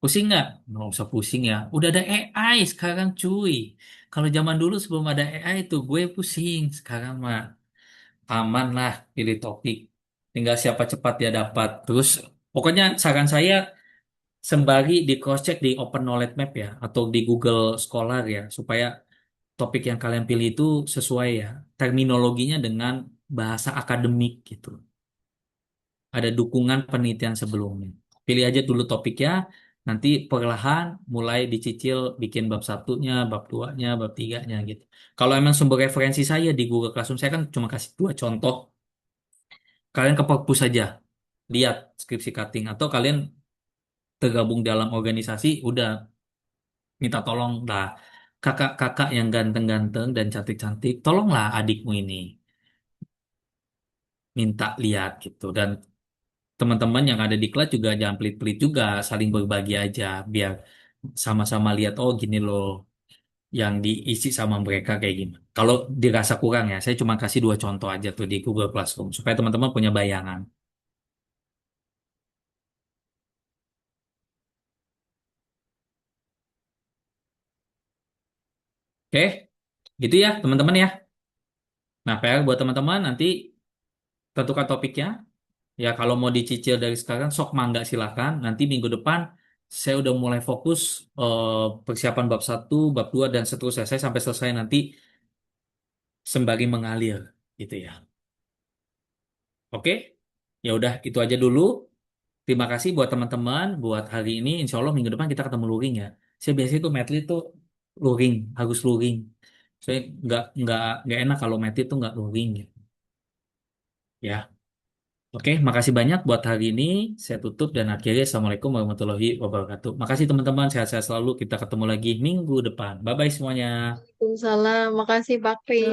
Pusing nggak? Nggak usah pusing ya. Udah ada AI sekarang cuy. Kalau zaman dulu sebelum ada AI itu gue pusing. Sekarang mah aman lah pilih topik. Tinggal siapa cepat dia dapat. Terus pokoknya saran saya sembari di cross check di Open Knowledge Map ya atau di Google Scholar ya supaya topik yang kalian pilih itu sesuai ya terminologinya dengan bahasa akademik gitu. Ada dukungan penelitian sebelumnya. Pilih aja dulu topiknya, nanti perlahan mulai dicicil bikin bab satunya, bab duanya, bab tiganya gitu. Kalau emang sumber referensi saya di Google Classroom, saya kan cuma kasih dua contoh. Kalian ke perpus saja, lihat skripsi cutting, atau kalian tergabung dalam organisasi, udah minta tolong lah. Kakak-kakak yang ganteng-ganteng dan cantik-cantik, tolonglah adikmu ini minta lihat gitu. Dan teman-teman yang ada di kelas juga jangan pelit-pelit juga, saling berbagi aja biar sama-sama lihat oh gini loh yang diisi sama mereka kayak gimana. Kalau dirasa kurang ya, saya cuma kasih dua contoh aja tuh di Google Classroom supaya teman-teman punya bayangan. Oke, gitu ya teman-teman ya. Nah, PR buat teman-teman nanti tentukan topiknya. Ya kalau mau dicicil dari sekarang sok mangga silakan. Nanti minggu depan saya udah mulai fokus persiapan bab satu, bab 2 dan seterusnya. Saya sampai selesai nanti sembari mengalir gitu ya. Oke, ya udah itu aja dulu. Terima kasih buat teman-teman buat hari ini. Insya Allah minggu depan kita ketemu luring ya. Saya biasanya tuh medley tuh luring, harus luring. Saya nggak enak kalau medley tuh nggak luring gitu. Ya, oke. Makasih banyak buat hari ini. Saya tutup dan akhiri. Assalamualaikum warahmatullahi wabarakatuh. Makasih teman-teman. Sehat-sehat selalu. Kita ketemu lagi minggu depan. Bye bye semuanya. Waalaikumsalam. Makasih Bakri.